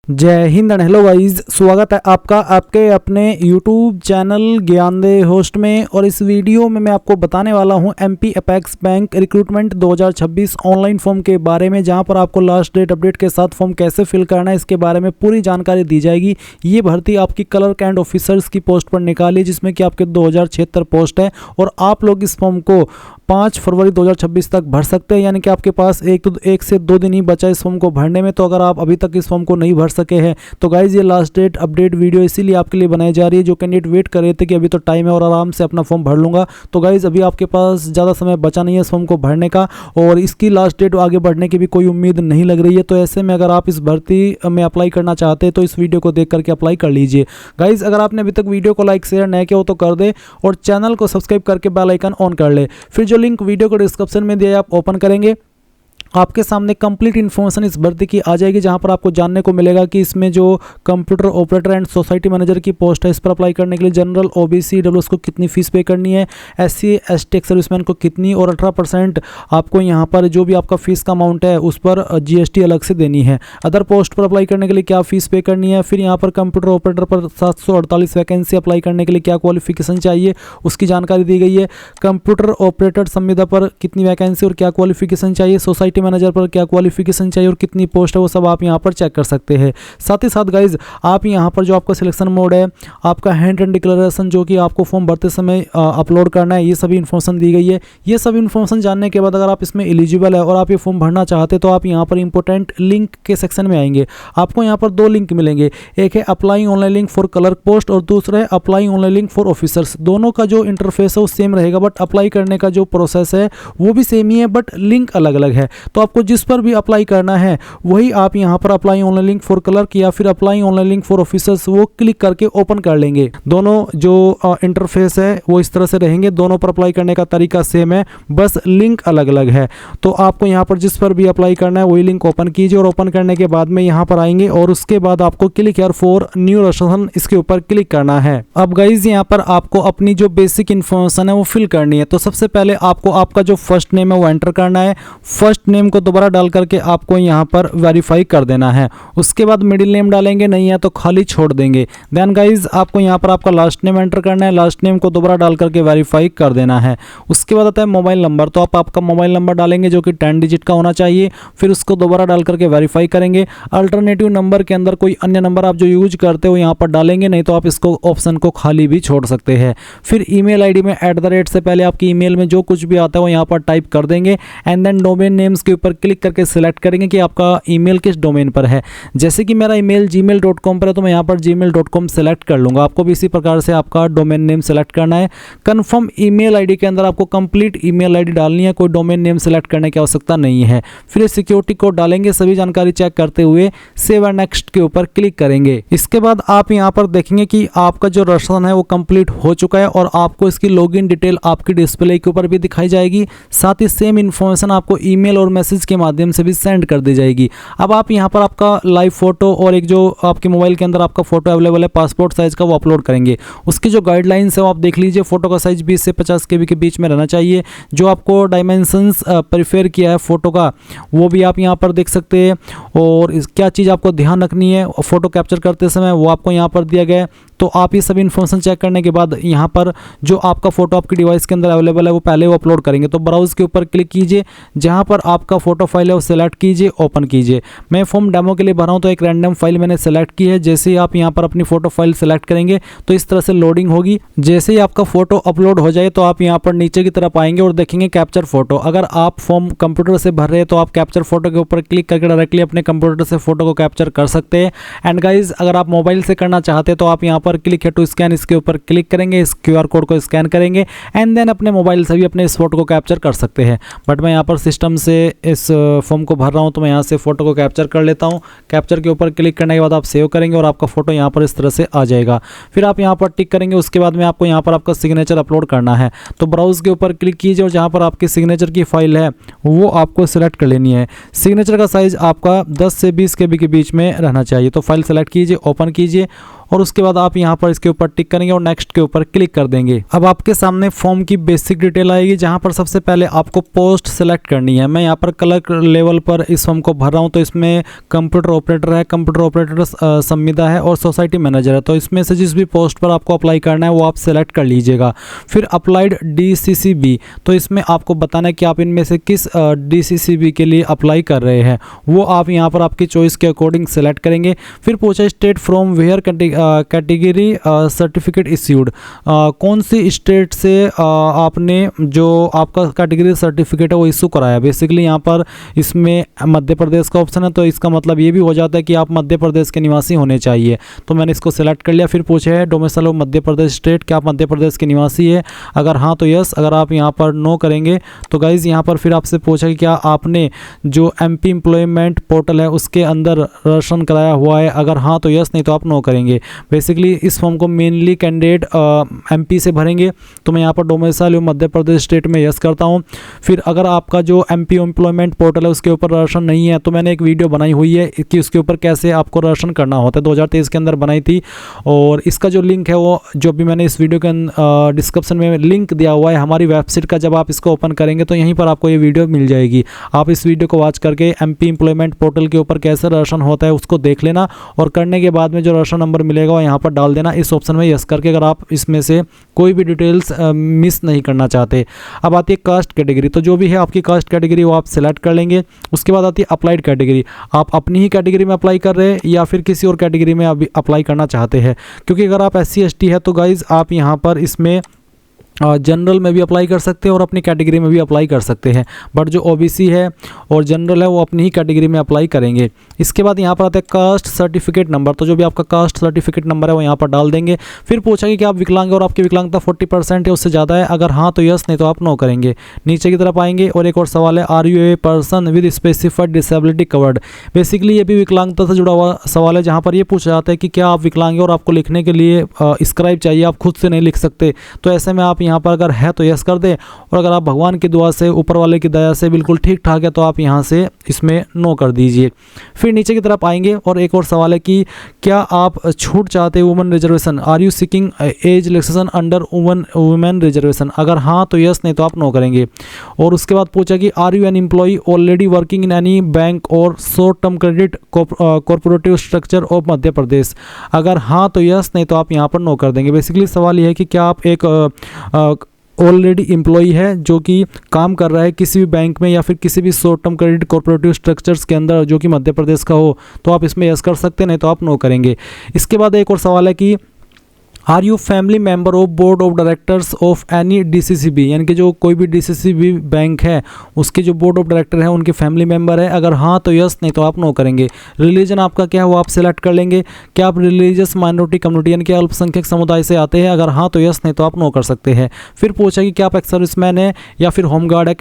जय Hind and hello guys, स्वागत है आपका आपके अपने YouTube चैनल ज्ञानदेह होस्ट में। और इस वीडियो में मैं आपको बताने वाला हूं MP apex bank recruitment 2026 online form के बारे में, जहां पर आपको लास्ट डेट अपडेट के साथ फॉर्म कैसे फिल करना है इसके बारे में पूरी जानकारी दी जाएगी। ये भर्ती आपकी क्लर्क एंड ऑफिसर्स की पोस्ट पर निकाली, जिसमें कि आपके 2076 पोस्ट है और आप लोग इस फॉर्म को 5 फरवरी 2026 तक भर सकते हैं। यानी कि आपके पास एक से दो दिन ही बचा इस फॉर्म को भरने में। तो अगर आप अभी तक इस फॉर्म को नहीं भर सके हैं तो गाइज ये लास्ट डेट अपडेट वीडियो इसीलिए आपके लिए बनाई जा रही है। जो कैंडिडेट वेट कर रहे थे कि अभी तो टाइम है और आराम से अपना फॉर्म भर लूंगा, तो गाइज अभी आपके पास ज़्यादा समय बचा नहीं है इस फॉर्म को भरने का, और इसकी लास्ट डेट आगे बढ़ने की भी कोई उम्मीद नहीं लग रही है। तो ऐसे में अगर आप इस भर्ती में अप्लाई करना चाहते हैं तो इस वीडियो को देख करके अप्लाई कर लीजिए। गाइज अगर आपने अभी तक वीडियो को लाइक शेयर नहीं किया हो तो कर दे और चैनल को सब्सक्राइब करके बेल आइकन ऑन कर ले। फिर जो लिंक वीडियो को डिस्क्रिप्शन में दिया है आप ओपन करेंगे, आपके सामने कंप्लीट इन्फॉर्मेशन इस भर्ती की आ जाएगी, जहां पर आपको जानने को मिलेगा कि इसमें जो computer operator and society manager की पोस्ट है इस पर अप्लाई करने के लिए जनरल OBC EWS को कितनी फीस पे करनी है, SC ST सर्विसमैन को कितनी, और 18% आपको यहां पर जो भी आपका फीस का अमाउंट है उस पर GST अलग से देनी है। अदर पोस्ट पर अप्लाई करने के लिए क्या फीस पे करनी है। फिर यहाँ पर कंप्यूटर ऑपरेटर पर 748 वैकेंसी अप्लाई करने के लिए क्या क्वालिफिकेशन चाहिए उसकी जानकारी दी गई है। कंप्यूटर ऑपरेटर संविदा पर कितनी वैकेंसी और क्या क्वालिफिकेशन चाहिए, सोसाइटी मैनेजर पर क्या क्वालिफिकेशन चाहिए और कितनी पोस्ट है, वो सब आप यहां पर चेक कर सकते हैं। साथ ही साथ गाइज आप यहां पर जो आपका सिलेक्शन मोड है, आपका हैंड एंड डिक्लेरेशन जो कि आपको फॉर्म भरते समय अपलोड करना है, ये सभी इन्फॉर्मेशन दी गई है। ये सब इन्फॉर्मेशन जानने के बाद अगर आप इसमें एलिजिबल है और आप ये फॉर्म भरना चाहते तो आप यहाँ पर इंपॉर्टेंट लिंक के सेक्शन में आएंगे। आपको यहाँ पर 2 लिंक मिलेंगे, एक है apply online link for clerk post और दूसरा है apply online link for officers. दोनों का जो इंटरफेस है वो सेम रहेगा, बट अप्लाई करने का जो प्रोसेस है वो भी सेम ही है, बट लिंक अलग अलग है। तो आपको जिस पर भी अप्लाई करना है वही आप यहां पर apply online link for clerk या फिर apply online link for officers वो क्लिक करके ओपन कर लेंगे। दोनों जो इंटरफेस है वो इस तरह से रहेंगे, दोनों पर अप्लाई करने का तरीका सेम है, बस लिंक अलग अलग है। तो आपको यहां पर जिस पर भी अप्लाई करना है वही लिंक ओपन कीजिए और ओपन करने के बाद में यहां पर आएंगे और उसके बाद आपको click here for new registration इसके ऊपर क्लिक करना है। अब गाइज यहां पर आपको अपनी जो बेसिक इन्फॉर्मेशन है वो फिल करनी है। तो सबसे पहले आपको आपका जो फर्स्ट नेम है वो एंटर करना है। फर्स्ट नेम को दोबारा डाल करके आपको यहां पर वेरीफाई कर देना है। उसके बाद मिडिल नेम डालेंगे, नहीं है तो खाली छोड़ देंगे। देन गाइज आपको यहां पर आपका लास्ट नेम एंटर करना है, लास्ट नेम को दोबारा डाल करके वेरीफाई कर देना है। उसके बाद आता है मोबाइल नंबर, तो आप आपका मोबाइल नंबर डालेंगे जो कि 10 डिजिट का होना चाहिए, फिर उसको दोबारा डाल करके वेरीफाई करेंगे। अल्टरनेटिव नंबर के अंदर कोई अन्य नंबर आप जो यूज करते हो यहां पर डालेंगे, नहीं तो आप इसको ऑप्शन को खाली भी छोड़ सकते हैं। फिर ईमेल आईडी में @ से पहले आपकी ईमेल में जो कुछ भी आता है वो यहां पर टाइप कर देंगे एंड देन डोमेन नेम्स के ऊपर क्लिक करके सिलेक्ट करेंगे कि आपका ईमेल किस डोमेन पर है। जैसे कि मेरा ईमेल gmail.com पर है तो मैं यहाँ पर gmail.com सेलेक्ट कर लूँगा। आपको भी इसी प्रकार से आपका डोमेन नेम सेलेक्ट करना है। कंफर्म ईमेल आईडी के अंदर आपको कंप्लीट ईमेल आईडी डालनी है, कोई डोमेन नेम सेलेक्ट करने की आवश्यकता नहीं है। फिर सिक्योरिटी कोड डालेंगे, सभी जानकारी चेक करते हुए सेव एंड नेक्स्ट के ऊपर क्लिक करेंगे। इसके बाद आप यहाँ पर देखेंगे कि आपका जो रजिस्ट्रेशन है वो कंप्लीट हो चुका है और आपको इसकी लॉगिन डिटेल आपकी डिस्प्ले के ऊपर भी दिखाई जाएगी। साथ ही सेम इन्फॉर्मेशन आपको ईमेल और मैसेज के माध्यम से भी सेंड कर दी जाएगी। अब आप यहां पर आपका लाइव फोटो और एक जो आपके मोबाइल के अंदर आपका फोटो अवेलेबल है पासपोर्ट साइज का वो अपलोड करेंगे। उसकी जो गाइडलाइंस है वो आप देख लीजिए। फोटो का साइज 20 से 50 KB के बीच में रहना चाहिए। जो आपको डायमेंशंस प्रिफेयर किया है फोटो का वो भी आप यहां पर देख सकते हैं, और क्या चीज़ आपको ध्यान रखनी है फोटो कैप्चर करते समय वो आपको यहाँ पर दिया गया है। तो आप ये सभी इन्फॉर्मेशन चेक करने के बाद यहाँ पर जो आपका फोटो आपकी डिवाइस के अंदर अवेलेबल है वो पहले वो अपलोड करेंगे। तो ब्राउज के ऊपर क्लिक कीजिए, जहाँ पर आपका फोटो फाइल है वो सिलेक्ट कीजिए, ओपन कीजिए। मैं फॉर्म डेमो के लिए भरा हूँ तो एक रैंडम फाइल मैंने सेलेक्ट की है। जैसे ही आप यहाँ पर अपनी फोटो फाइल सेलेक्ट करेंगे तो इस तरह से लोडिंग होगी। जैसे ही आपका फोटो अपलोड हो जाए तो आप यहाँ पर नीचे की तरफ आएंगे और देखेंगे कैप्चर फोटो। अगर आप फॉर्म कंप्यूटर से भर रहे हैं तो आप कैप्चर फोटो के ऊपर क्लिक करके डायरेक्टली अपने कंप्यूटर से फोटो को कैप्चर कर सकते हैं। एंड गाइज अगर आप मोबाइल से करना चाहते हैं तो आप यहाँ पर क्लिक है टू स्कैन इसके ऊपर क्लिक करेंगे, इस QR कोड को स्कैन करेंगे एंड देन अपने मोबाइल से भी अपने इस फोटो को कैप्चर कर सकते हैं। बट मैं यहाँ पर सिस्टम से इस फॉर्म को भर रहा हूँ तो मैं यहाँ से फोटो को कैप्चर कर लेता हूँ। कैप्चर के ऊपर क्लिक करने के बाद आप सेव करेंगे और आपका फोटो यहाँ पर इस तरह से आ जाएगा। फिर आप यहाँ पर टिक करेंगे। उसके बाद में आपको यहाँ पर आपका सिग्नेचर अपलोड करना है, तो ब्राउज के ऊपर क्लिक कीजिए और जहाँ पर आपकी सिग्नेचर की फाइल है वो आपको सिलेक्ट कर लेनी है। सिग्नेचर का साइज आपका 10 से 20 KB के बीच में रहना चाहिए। तो फाइल सेलेक्ट कीजिए, ओपन कीजिए। और उसके बाद आप यहाँ पर इसके ऊपर टिक करेंगे और नेक्स्ट के ऊपर क्लिक कर देंगे। अब आपके सामने फॉर्म की बेसिक डिटेल आएगी, जहाँ पर सबसे पहले आपको पोस्ट सेलेक्ट करनी है। मैं यहाँ पर कलर लेवल पर इस फॉर्म को भर रहा हूँ, तो इसमें कंप्यूटर ऑपरेटर है, कंप्यूटर ऑपरेटर संविदा है और सोसाइटी मैनेजर है। तो इसमें से जिस भी पोस्ट पर आपको अप्लाई करना है वो आप सेलेक्ट कर लीजिएगा। फिर अप्लाइड DCCB, तो इसमें आपको बताना है कि आप इनमें से किस DCCB के लिए अप्लाई कर रहे हैं, वो आप यहाँ पर आपकी चॉइस के अकॉर्डिंग सेलेक्ट करेंगे। फिर पूछा state from where category certificate issued, कौन सी स्टेट से आपने जो आपका कैटेगरी सर्टिफिकेट है वो इशू कराया। बेसिकली यहाँ पर इसमें मध्य प्रदेश का ऑप्शन है, तो इसका मतलब ये भी हो जाता है कि आप मध्य प्रदेश के निवासी होने चाहिए। तो मैंने इसको सेलेक्ट कर लिया। फिर पूछे है domicile of Madhya Pradesh state, क्या आप मध्य प्रदेश के निवासी है, अगर हाँ तो यस, अगर आप यहाँ पर नो करेंगे तो गाइज यहाँ पर फिर आपसे पूछा कि क्या आपने जो MP एम्प्लॉयमेंट पोर्टल है उसके अंदर रजिस्ट्रेशन कराया हुआ है, अगर हाँ तो यस, नहीं तो आप नो करेंगे। बेसिकली इस फॉर्म को मेनली कैंडिडेट MP से भरेंगे, तो मैं यहाँ पर डोमिसाइल मध्य प्रदेश स्टेट में यस करता हूँ। फिर अगर आपका जो MP एम्प्लॉयमेंट पोर्टल है उसके ऊपर रजिस्ट्रेशन नहीं है, तो मैंने एक वीडियो बनाई हुई है कि उसके ऊपर कैसे आपको रजिस्ट्रेशन करना होता है, 2023 के अंदर बनाई थी। और इसका जो लिंक है वो जो भी मैंने इस वीडियो के डिस्क्रिप्शन में लिंक दिया हुआ है हमारी वेबसाइट का, जब आप इसको ओपन करेंगे तो यहीं पर आपको ये वीडियो मिल जाएगी। आप इस वीडियो को वॉच करके MP एम्प्लॉयमेंट पोर्टल के ऊपर कैसे रजिस्ट्रेशन होता है उसको देख लेना, और करने के बाद में जो रजिस्ट्रेशन नंबर मिलेगा वो यहाँ पर डाल देना इस ऑप्शन में यस करके, अगर आप इसमें से कोई भी डिटेल्स मिस नहीं करना चाहते। अब आती है कास्ट कैटेगरी, तो जो भी है आपकी कास्ट कैटेगरी वो आप सेलेक्ट कर लेंगे। उसके बाद आती है अप्लाइड कैटेगरी, आप अपनी ही कैटेगरी में अप्लाई कर रहे हैं या फिर किसी और कैटेगरी में अभी अप्लाई करना चाहते हैं। क्योंकि अगर आप SC ST है तो गाइज आप यहाँ पर इसमें जनरल में भी अप्लाई कर सकते हैं और अपनी कैटेगरी में भी अप्लाई कर सकते हैं, बट जो OBC है और जनरल है वो अपनी ही कैटेगरी में अप्लाई करेंगे। इसके बाद यहाँ पर आता है कास्ट सर्टिफिकेट नंबर, तो जो भी आपका कास्ट सर्टिफिकेट नंबर है वो यहाँ पर डाल देंगे। फिर पूछा कि आप विकलांग और आपकी विकलांगता 40% है उससे ज़्यादा है, अगर हाँ तो यस, नहीं तो आप नो करेंगे। नीचे की तरफ आएंगे और एक और सवाल है, are you a person with specified disability covered. Basically ये भी विकलांगता से जुड़ा हुआ सवाल है, जहाँ पर ये पूछा जाता है कि क्या आप विकलांग और आपको लिखने के लिए स्क्राइब चाहिए, आप खुद से नहीं लिख सकते, तो ऐसे में आप यहाँ पर अगर है तो यस कर दें, और अगर आप भगवान की दुआ से, ऊपर वाले की दया से बिल्कुल ठीक ठाक है तो आप यहाँ से इसमें नो कर दीजिए। फिर नीचे की तरफ आएंगे और एक और सवाल है कि क्या आप छूट चाहते हैं women reservation, are you seeking age relaxation under women reservation, अगर हाँ तो यस, नहीं तो आप नो करेंगे। और उसके बाद पूछा कि are you an employ already working in any bank और short term credit corporative structure of Madhya Pradesh, अगर हाँ तो यस, नहीं तो आप यहाँ पर नो कर देंगे। बेसिकली सवाल यह है कि क्या आप एक ऑलरेडी एम्प्लॉई है जो कि काम कर रहा है किसी भी बैंक में या फिर किसी भी short term credit corporative structures के अंदर जो कि मध्य प्रदेश का हो, तो आप इसमें यस कर सकते हैं, नहीं तो आप नो करेंगे। इसके बाद एक और सवाल है कि are you family member of board of directors of any DCCB, यानी कि जो कोई भी DCCB बैंक है उसके जो बोर्ड ऑफ डायरेक्टर है उनके फैमिली मेंबर है, अगर हाँ तो यस, नहीं तो आप नो करेंगे। रिलीजन आपका क्या है वो आप सेलेक्ट कर लेंगे, क्या आप रिलीजियस माइनॉरिटी कम्युनिटी यानी कि अल्पसंख्यक समुदाय से आते हैं, अगर हाँ तो यस, नहीं तो आप नो कर सकते हैं। फिर पूछा कि क्या आप एक्स सर्विसमैन है या फिर होमगार्ड है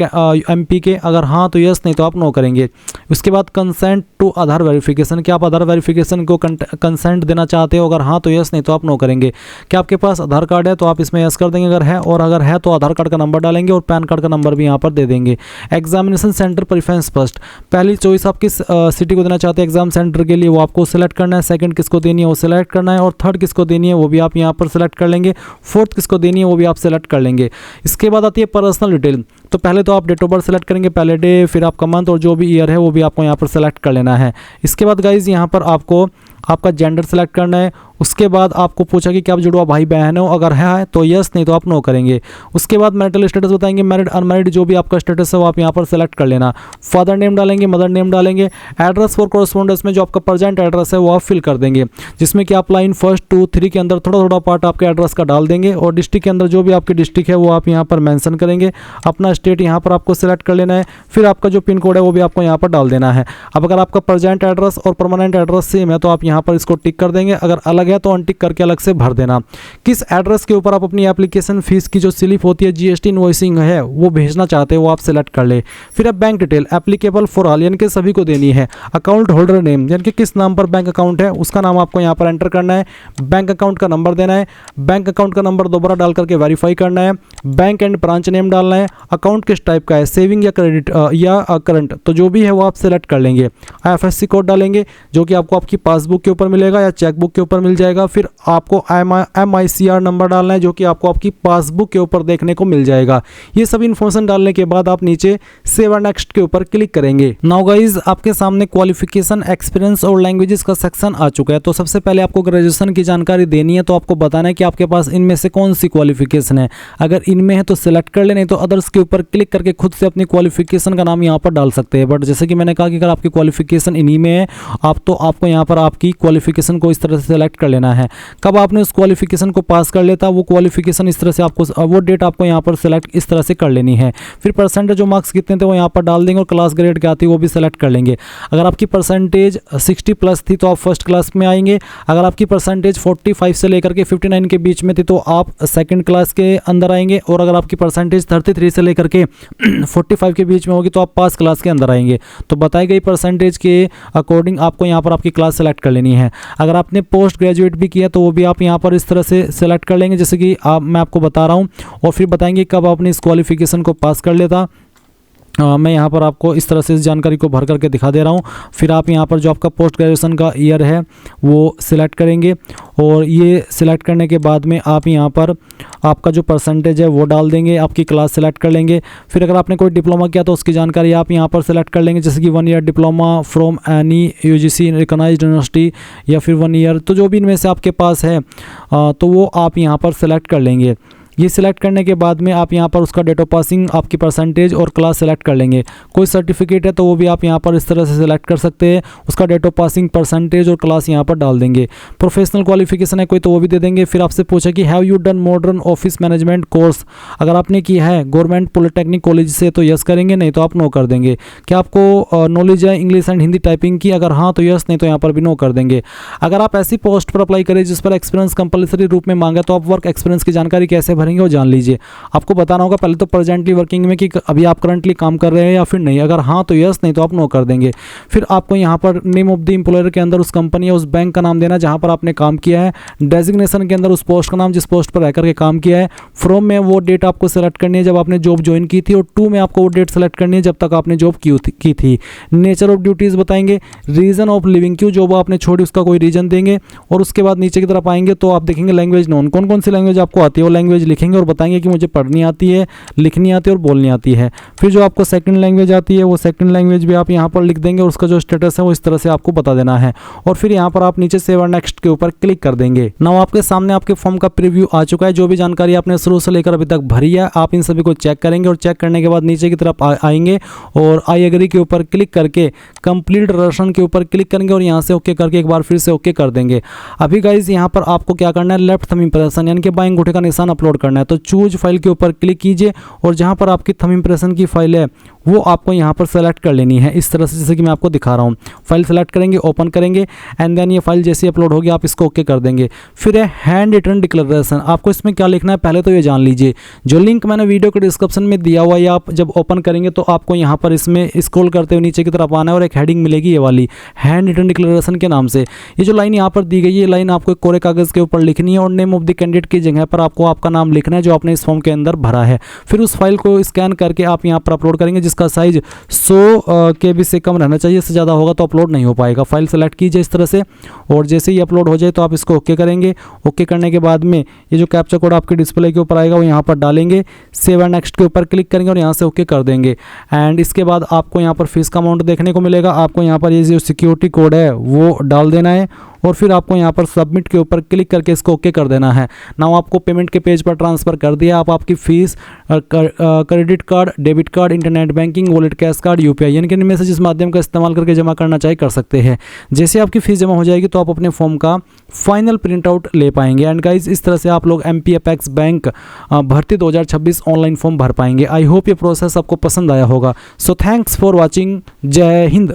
MP के, अगर हाँ तो यस, नहीं तो आप नो करेंगे। उसके बाद कंसेंट टू आधार वेरिफिकेशन, क्या आप आधार वेरिफिकेशन को कंसेंट देना चाहते हो, अगर हाँ तो यस, नहीं तो आप नो करेंगे। क्या आपके पास आधार कार्ड है तो आप इसमें यस कर देंगे अगर है, और अगर है तो आधार कार्ड का नंबर डालेंगे और पैन कार्ड का नंबर भी यहाँ पर दे देंगे। एग्जामिनेशन सेंटर प्रेफरेंस फर्स्ट, पहली चॉइस आप किस सिटी को देना चाहते हैं एग्जाम सेंटर के लिए वो आपको सेलेक्ट करना है, सेकंड किसको देनी है वो सेलेक्ट करना है, और थर्ड किसको देनी है वो भी आप यहाँ पर सेलेक्ट कर लेंगे, फोर्थ किसको देनी है वो भी आप सेलेक्ट कर लेंगे। इसके बाद आती है पर्सनल डिटेल, तो पहले तो आप डेट ऑफ बर्थ सेलेक्ट करेंगे, पहले डे, फिर आपका मंथ और जो भी ईयर है वो भी आपको यहाँ पर सेलेक्ट कर लेना है। इसके बाद गाइज यहाँ पर आपको आपका जेंडर सेलेक्ट करना है। उसके बाद आपको पूछा कि क्या आप जुड़वा भाई बहन हो, अगर है तो यस, नहीं तो आप नो करेंगे। उसके बाद मैरिटल स्टेटस बताएंगे, मैरिड अनमैरिड जो भी आपका स्टेटस है वो आप यहाँ पर सेलेक्ट कर लेना। फादर नेम डालेंगे, मदर नेम डालेंगे। एड्रेस फॉर कॉरेस्पॉन्डेंस में जो आपका प्रेजेंट एड्रेस है वो आप फिल कर देंगे, जिसमें कि आप लाइन 1, 2, 3 के अंदर थोड़ा थोड़ा पार्ट आपके एड्रेस का डाल देंगे, और डिस्ट्रिक्ट के अंदर जो भी आपकी डिस्ट्रिक्ट है वो आप यहाँ पर मेंशन करेंगे। अपना स्टेट यहाँ पर आपको सेलेक्ट कर लेना है, फिर आपका जो पिन कोड है वो भी आपको यहाँ पर डाल देना है। अब अगर आपका प्रेजेंट एड्रेस और परमानेंट एड्रेस सेम है तो आप यहाँ पर इसको टिक कर देंगे, अगर अलग है तो अनटिक करके अलग से भर देना। किस एड्रेस के ऊपर आप अपनी एप्लीकेशन फीस की जो स्लिप होती है GST इनवॉइसिंग है वो भेजना चाहते हैं वो आप सेलेक्ट कर ले। फिर अब bank detail applicable for all यानी कि सभी को देनी है। अकाउंट होल्डर नेम यानी कि किस नाम पर बैंक अकाउंट है उसका नाम आपको यहाँ पर एंटर करना है। बैंक अकाउंट का नंबर देना है, बैंक अकाउंट का नंबर दोबारा डाल करके वेरीफाई करना है। बैंक एंड ब्रांच नेम डालना है। अकाउंट किस टाइप का है, सेविंग या क्रेडिट या करंट, तो जो भी है वो आप सेलेक्ट कर लेंगे। IFSC कोड डालेंगे जो कि आपको आपकी पासबुक के ऊपर मिलेगा या चेकबुक के ऊपर मिल मिल जाएगा। फिर आपको MICR नंबर डालना है जो कि आपको आपकी पासबुक के ऊपर देखने को मिल जाएगा। ये सब इन्फॉर्मेशन डालने के बाद आप नीचे सेव एंड नेक्स्ट के ऊपर क्लिक करेंगे। नाउ गाइज आपके सामने क्वालिफिकेशन, एक्सपीरियंस और लैंग्वेजेस का सेक्शन आ चुका है। तो सबसे पहले आपको ग्रेजुएशन की जानकारी देनी है, तो आपको बताना है कि आपके पास इनमें से कौन सी क्वालिफिकेशन है। अगर इनमें है तो सिलेक्ट कर ले, नहीं तो अदर्स के ऊपर क्लिक करके खुद से अपनी क्वालिफिकेशन का नाम यहाँ पर डाल सकते हैं। बट जैसे कि मैंने कहा कि अगर आपकी क्वालिफिकेशन इन्हीं में है आपको यहाँ पर आपकी क्वालिफिकेशन को इस तरह से सिलेक्ट कर लेना है। कब आपने उस क्वालिफिकेशन को पास कर लेता वो क्वालिफिकेशन इस तरह से आपको वो डेट आपको यहाँ पर सिलेक्ट इस तरह से कर लेनी है। फिर परसेंटेज जो मार्क्स कितने थे वो यहाँ पर डाल देंगे और क्लास ग्रेड क्या आती है वो भी सिलेक्ट कर लेंगे। अगर आपकी परसेंटेज 60 प्लस थी तो आप फर्स्ट क्लास में आएंगे। अगर आपकी परसेंटेज 45 से लेकर के 59 के बीच में थी तो आप सेकंड क्लास के अंदर आएंगे। और अगर आपकी परसेंटेज 33 से लेकर के 45 के बीच में होगी तो आप पास क्लास के अंदर आएंगे। तो बताई गई परसेंटेज के अकॉर्डिंग आपको यहाँ पर आपकी क्लास सेलेक्ट कर लेनी है। अगर आपने पोस्ट ग्रेजुएट भी किया तो वो भी आप यहाँ पर इस तरह से सेलेक्ट कर लेंगे जैसे कि मैं आपको बता रहा हूँ। और फिर बताएंगे कब आपने इस क्वालिफिकेशन को पास कर लेता। मैं यहाँ पर आपको इस तरह से इस जानकारी को भर करके दिखा दे रहा हूँ। फिर आप यहाँ पर जो आपका पोस्ट ग्रेजुएशन का ईयर है वो सिलेक्ट करेंगे और ये सिलेक्ट करने के बाद में आप यहाँ पर आपका जो परसेंटेज है वो डाल देंगे, आपकी क्लास सेलेक्ट कर लेंगे। फिर अगर आपने कोई डिप्लोमा किया तो उसकी जानकारी आप यहाँ पर सेलेक्ट कर लेंगे जैसे कि 1 year diploma from any UGC recognised university या फिर 1 ईयर, तो जो भी इनमें से आपके पास है तो वो आप यहाँ पर सेलेक्ट कर लेंगे। ये सिलेक्ट करने के बाद में आप यहाँ पर उसका डेट ऑफ पासिंग, आपकी परसेंटेज और क्लास सेलेक्ट कर लेंगे। कोई सर्टिफिकेट है तो वो भी आप यहाँ पर इस तरह से सिलेक्ट कर सकते हैं, उसका डेट ऑफ पासिंग, परसेंटेज और क्लास यहाँ पर डाल देंगे। प्रोफेशनल क्वालिफिकेशन है कोई तो वो भी दे देंगे। फिर आपसे पूछा कि have you done modern office management course, अगर आपने किया है गवर्नमेंट पॉलिटेक्निक कॉलेज से तो यस करेंगे, नहीं तो आप नो कर देंगे। क्या आपको नॉलेज है इंग्लिश एंड हिंदी टाइपिंग की, अगर हाँ तो यस, नहीं तो यहाँ पर भी नो कर देंगे। अगर आप ऐसी पोस्ट पर अप्लाई करें जिस पर एक्सपीरियंस कंपलसरी रूप में मांगा तो आप वर्क एक्सपीरियंस की जानकारी कैसे भरेंगे वो जान लीजिए। आपको बताना होगा पहले तो प्रेजेंटली वर्किंग में कि अभी आप करंटली काम कर रहे हैं या फिर नहीं, अगर हाँ तो यस, नहीं तो आप नो कर देंगे। फिर आपको यहाँ पर नेम ऑफ द एम्प्लॉयर के अंदर उस कंपनी या उस बैंक का नाम देना जहाँ पर आपने काम किया है। डेजिग्नेशन के अंदर उस पोस्ट का नाम जिस पोस्ट पर रहकर के काम किया है। फ्रॉम में वो डेट आपको सेलेक्ट करनी है जब आपने जॉब ज्वाइन की थी और टू में आपको वो डेट सेलेक्ट करनी है जब तक आपने जॉब की थी। नेचर ऑफ ड्यूटीज़ बताएंगे, रीजन ऑफ लिविंग, क्यों जॉब आपने छोड़ी उसका कोई रीजन देंगे। और उसके बाद नीचे की तरफ आएंगे तो आप देखेंगे लैंग्वेज नोन, कौन कौन सी लैंग्वेज आपको आती है वो लैंग्वेज लिखेंगे और बताएंगे कि मुझे पढ़नी आती है, लिखनी आती है और बोलनी आती है। फिर जो आपको सेकंड लैंग्वेज आती है वो सेकंड लैंग्वेज भी आप यहाँ पर लिख देंगे और उसका जो स्टेटस है वो इस तरह से आपको बता देना है। और फिर यहाँ पर आप नीचे सेव और नेक्स्ट के ऊपर क्लिक कर देंगे। नाउ आपके सामने आपके फॉर्म का प्रीव्यू आ चुका है। जो भी जानकारी आपने शुरू से लेकर अभी तक भरी है आप इन सभी को चेक करेंगे और चेक करने के बाद नीचे की तरफ आएंगे और आई एग्री के ऊपर क्लिक करके कंप्लीट रजिस्ट्रेशन के ऊपर क्लिक करेंगे और यहाँ से ओके करके एक बार फिर से ओके कर देंगे। अभी गाइज यहाँ पर आपको क्या करना है, लेफ्ट थंब इंप्रेशन यानी कि बाएं अंगूठे का निशान अपलोड करना है। तो चूज फाइल के ऊपर क्लिक कीजिए और जहाँ पर आपकी थंब इंप्रेशन की फाइल है वो आपको यहाँ पर सेलेक्ट कर लेनी है इस तरह से जैसे कि मैं आपको दिखा रहा हूँ। फाइल सेलेक्ट करेंगे, ओपन करेंगे एंड देन ये फाइल जैसे अपलोड होगी आप इसको ओके कर देंगे। फिर है हैंड रिटन डिक्लेरेशन, आपको इसमें क्या लिखना है पहले तो ये जान लीजिए। जो लिंक मैंने वीडियो के डिस्क्रिप्शन में दिया हुआ है आप जब ओपन करेंगे तो आपको यहाँ पर इसमें स्क्रॉल करते हुए नीचे की तरफ आना है और एक हेडिंग मिलेगी ये वाली हैंड रिटन डिक्लेरेशन के नाम से। ये जो लाइन यहाँ पर दी गई है ये लाइन आपको एक कोरे कागज़ के ऊपर लिखनी है और नेम ऑफ द कैंडिडेट की जगह पर आपको आपका नाम लिखना है जो आपने इस फॉर्म के अंदर भरा है। फिर उस फाइल को स्कैन करके आप यहाँ पर अपलोड करेंगे जिसका साइज 100 KB से कम रहना चाहिए, इससे ज़्यादा होगा तो अपलोड नहीं हो पाएगा। फाइल सेलेक्ट कीजिए इस तरह से और जैसे ही अपलोड हो जाए तो आप इसको ओके करेंगे। ओके करने के बाद में ये जो कैप्चा कोड आपके डिस्प्ले के ऊपर आएगा वो यहाँ पर डालेंगे, सेव एंड नेक्स्ट के ऊपर क्लिक करेंगे और यहाँ से ओके कर देंगे। एंड इसके बाद आपको यहाँ पर फीस का अमाउंट देखने को मिलेगा। आपको यहाँ पर ये जो सिक्योरिटी कोड है वो डाल देना है और फिर आपको यहाँ पर सबमिट के ऊपर क्लिक करके इसको ओके कर देना है। नाउ आपको पेमेंट के पेज पर ट्रांसफ़र कर दिया। आप आपकी fees credit card, debit card, internet banking, wallet, cash card, UPI यानी कि इनमें से जिस माध्यम का इस्तेमाल करके जमा करना चाहे कर सकते हैं। जैसे आपकी फ़ीस जमा हो जाएगी तो आप अपने फॉर्म का फाइनल प्रिंट आउट ले पाएंगे। एंड गाइज इस तरह से आप लोग MP अपेक्स बैंक भर्ती 2026 ऑनलाइन फॉर्म भर पाएंगे। आई होप ये प्रोसेस आपको पसंद आया होगा। So thanks for watching. जय हिंद।